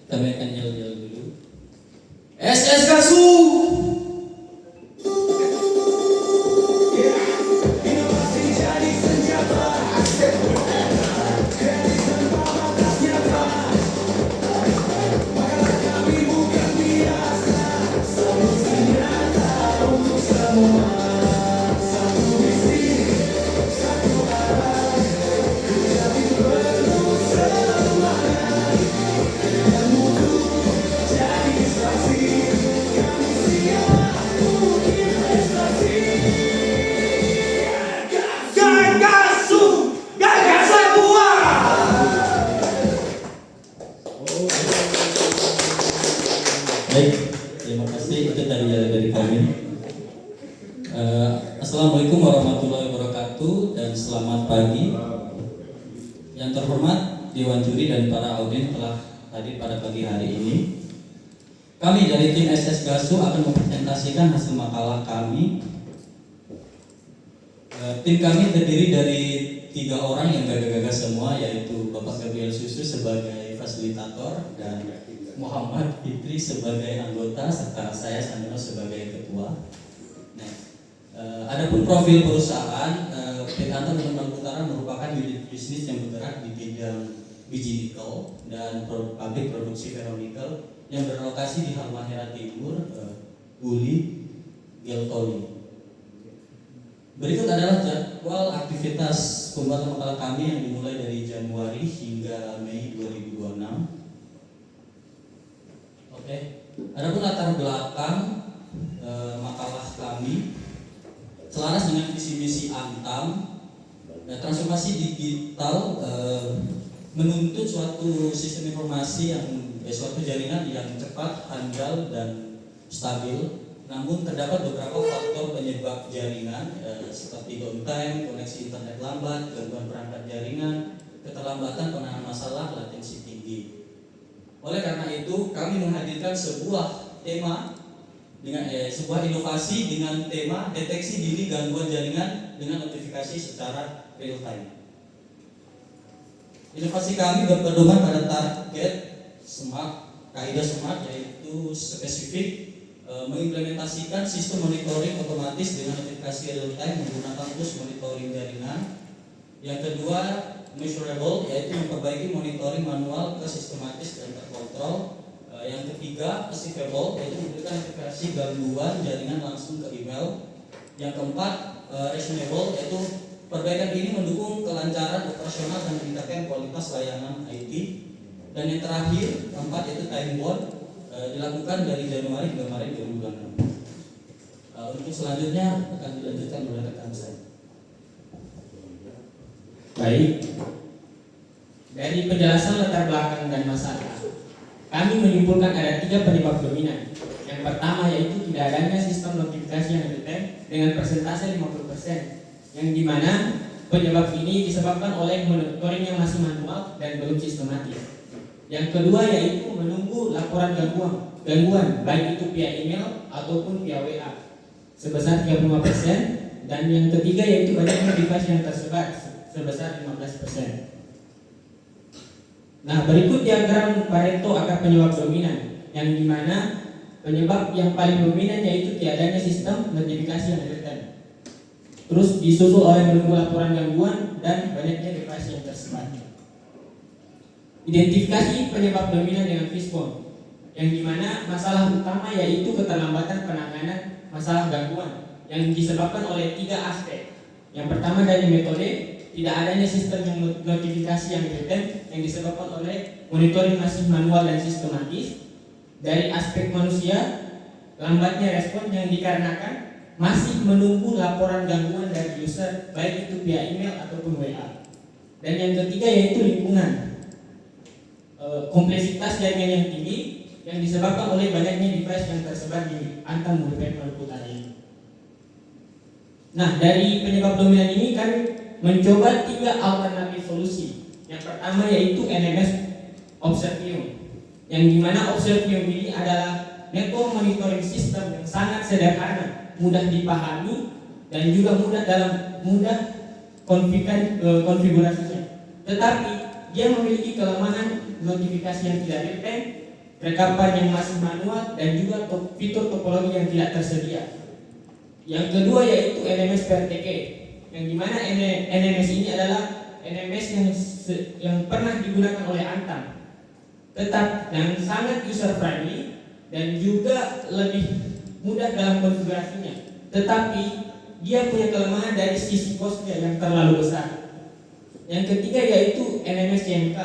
Kami akan yel-yel dulu. SS Gasu. Baik, terima kasih. Itu dari kami. Assalamualaikum warahmatullahi wabarakatuh dan selamat pagi. Yang terhormat Dewan Juri dan para audien telah hadir pada pagi hari ini. Kami dari tim SS Gasu akan mempresentasikan hasil makalah kami. Tim kami terdiri dari 3 orang yang gagah-gagah semua, yaitu Bapak Gabriel Susu sebagai fasilitator dan Muhammad Fitri sebagai anggota serta saya Sandro sebagai ketua. Nah, adapun profil perusahaan, PT Antam Maluku Utara merupakan unit bisnis yang bergerak di bidang biji nikel dan pabrik produksi ferronikel yang berlokasi di Halmahera Timur, Uli, Geltoli. Berikut adalah jadwal aktivitas pembuatan makalah kami yang dimulai dari Januari hingga Mei 2026. Oke, adapun latar belakang makalah kami selaras dengan visi misi Antam. Transformasi digital menuntut suatu sistem informasi suatu jaringan yang cepat, handal dan stabil. Namun terdapat beberapa faktor penyebab jaringan seperti downtime, koneksi internet lambat, gangguan perangkat jaringan, keterlambatan penanganan masalah, latensi tinggi. Oleh karena itu, kami menghadirkan sebuah tema dengan sebuah inovasi dengan tema deteksi dini gangguan jaringan dengan notifikasi secara real time. Inovasi kami berpedoman pada target smart, kaidah smart, yaitu spesifik, mengimplementasikan sistem monitoring otomatis dengan notifikasi real time menggunakan tools monitoring jaringan. Yang kedua, measurable, yaitu memperbaiki monitoring manual ke sistematis dan terkontrol. Yang ketiga, achievable, yaitu memberikan notifikasi gangguan jaringan langsung ke email. Yang keempat, reasonable, yaitu perbaikan ini mendukung kelancaran operasional dan meningkatkan kualitas layanan IT. Dan yang terakhir, keempat, yaitu time bound, dilakukan dari Januari hingga Maret 2026. Untuk selanjutnya akan dilanjutkan oleh rekan saya. Baik, dari penjelasan latar belakang dan masalah, kami menyimpulkan ada 3 penyebab dominan. Yang pertama yaitu tidak adanya sistem notifikasi yang real-time dengan persentase 50%, yang dimana penyebab ini disebabkan oleh monitoring yang masih manual dan belum sistematis. Yang kedua yaitu menunggu laporan gangguan baik itu via email ataupun via WA sebesar 35%, dan yang ketiga yaitu banyaknya device yang tersebar sebesar 15%. Nah, berikut diagram Pareto akan penyebab dominan, yang dimana penyebab yang paling dominan yaitu tiadanya sistem notifikasi yang real-time, terus disusul oleh menunggu laporan gangguan dan banyaknya device yang tersebar. Identifikasi penyebab dominan dengan fishbone, yang dimana masalah utama yaitu keterlambatan penanganan masalah gangguan yang disebabkan oleh 3 aspek. Yang pertama dari metode, tidak adanya sistem yang notifikasi yang real-time yang disebabkan oleh monitoring masih manual dan sistematis. Dari aspek manusia, lambatnya respon yang dikarenakan masih menunggu laporan gangguan dari user baik itu via email ataupun WA. Dan yang ketiga yaitu lingkungan, kompleksitas jaringan yang tinggi yang disebabkan oleh banyaknya device yang tersebar di Antam Maluku Utara ini. Nah, dari penyebab dominan ini kami mencoba 3 alternatif solusi. Yang pertama yaitu NMS Observium, yang dimana Observium ini adalah network monitoring system yang sangat sederhana, mudah dipahami dan juga mudah konfigurasinya. Tetapi dia memiliki kelemahan notifikasi yang tidak real-time rekapan yang masih manual, dan juga fitur topologi yang tidak tersedia. Yang kedua yaitu NMS PRTK, yang dimana NMS ini adalah NMS yang pernah digunakan oleh Antam, tetap yang sangat user friendly dan juga lebih mudah dalam konfigurasinya. Tetapi dia punya kelemahan dari sisi costnya yang terlalu besar. Yang ketiga yaitu NMS CMK,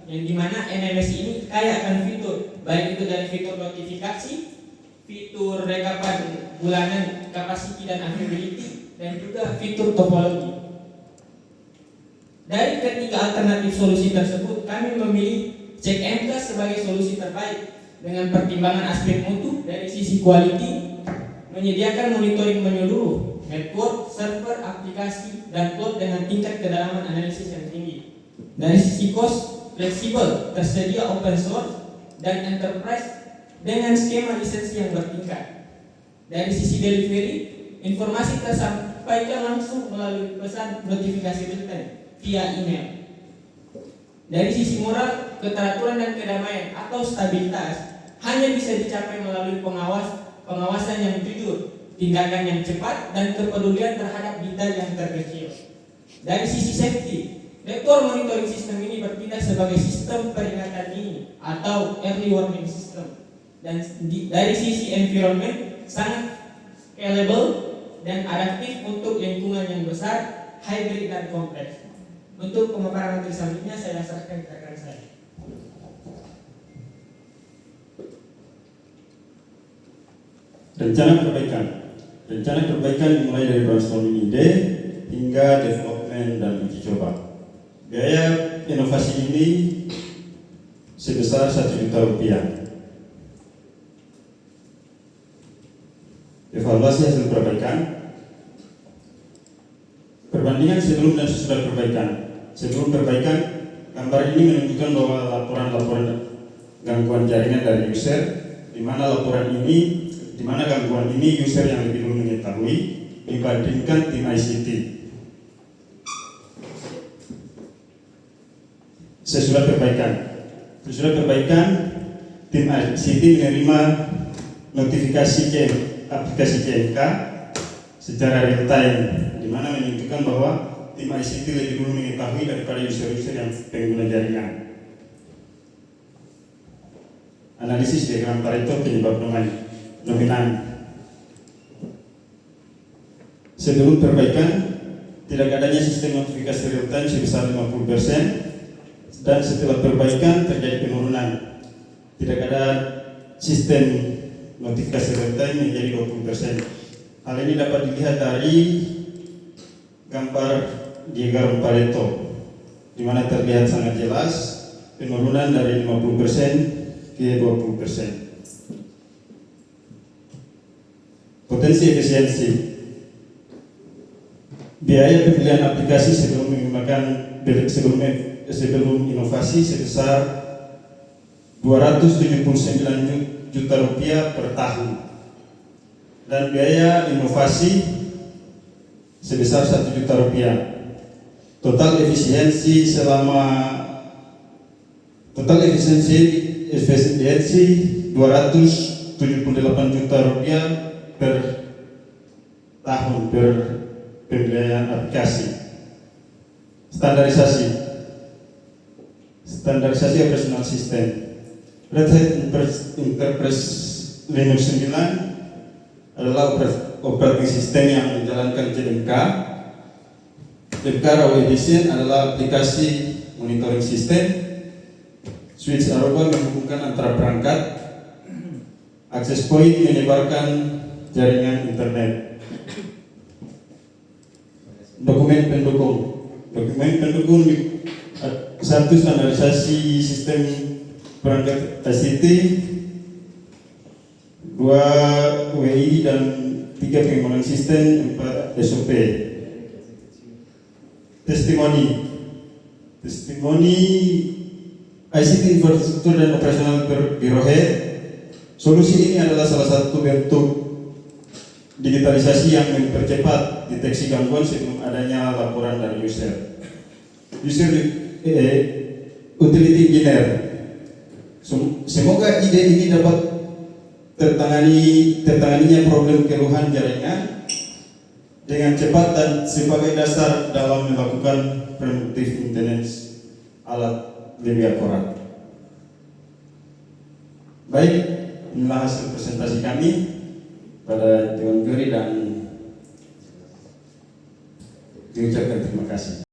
yang dimana NMS ini kaya akan fitur, baik itu dari fitur notifikasi, fitur rekapan bulanan, capacity dan availability, dan juga fitur topologi. Dari ketiga alternatif solusi tersebut, kami memilih CMK sebagai solusi terbaik dengan pertimbangan aspek mutu dari sisi quality, menyediakan monitoring menyeluruh, network, server, aplikasi, dan cloud dengan tingkat kedalaman analisis yang tinggi. Dari sisi cost, fleksibel, tersedia open source, dan enterprise dengan skema lisensi yang bertingkat. Dari sisi delivery, informasi tersampaikan langsung melalui pesan notifikasi real-time via email. Dari sisi moral, keteraturan dan kedamaian atau stabilitas hanya bisa dicapai melalui pengawasan yang jujur, tindakan yang cepat, dan kepedulian terhadap detail yang terkecil. Dari sisi safety, vektor monitoring system ini bertindak sebagai sistem peringatan dini atau early warning system. Dan dari sisi environment, sangat scalable dan adaptif untuk lingkungan yang besar, hybrid dan kompleks. Untuk pemaparan materi selanjutnya saya serahkan ke rekan saya. Rencana perbaikan dimulai dari brainstorming ide hingga development dan uji coba. Biaya inovasi ini sebesar Rp1.000.000. Evaluasi hasil perbaikan. Perbandingan sebelum dan sesudah perbaikan. Sebelum perbaikan, gambar ini menunjukkan bahwa laporan-laporan gangguan jaringan dari user, di mana gangguan ini user yang lebih dulu mengetahui dibandingkan tim ICT. Sesudah perbaikan, tim ICT menerima notifikasi aplikasi CMK secara real time, di mana menunjukkan bahwa tim ICT lebih dulu mengetahui daripada user-user yang pengguna jaringan. Analisis diagram Pareto penyebab dominan. Sebelum perbaikan, tidak adanya sistem notifikasi real time sebesar 50%, dan setelah perbaikan terjadi penurunan. Tidak ada sistem notifikasi real time menjadi 20%. Hal ini dapat dilihat dari gambar diagram Pareto, di mana terlihat sangat jelas penurunan dari 50% ke 20%. Potensi efisiensi. Biaya pembelian aplikasi sebelum inovasi sebesar Rp279 juta per tahun, dan biaya inovasi sebesar Rp1 juta. Total efisiensi 278 juta rupiah per tahun per pembelian aplikasi. Standarisasi operasional sistem. Red Hat Enterprise Linux 9 adalah operating system yang menjalankan CMK. CMK Raw Edition adalah aplikasi monitoring system. Switch Aruba menghubungkan antara perangkat. Access Point menyebarkan jaringan internet. Dokumen pendukung satu, standarisasi sistem perangkat ICT, 2 WI, dan 3 pengembangan sistem, 4 SOP. Testimoni ICT infrastruktur dan operasional Biro Head. Solusi ini adalah salah satu bentuk digitalisasi yang mempercepat deteksi gangguan sebelum adanya laporan dari user. Utility Engineer. Semoga ide ini dapat tertanganinya problem keluhan jaringan dengan cepat dan sebagai dasar dalam melakukan preventive maintenance alat lebih akurat. Baik, inilah hasil presentasi kami pada Dewan Juri dan diucapkan terima kasih.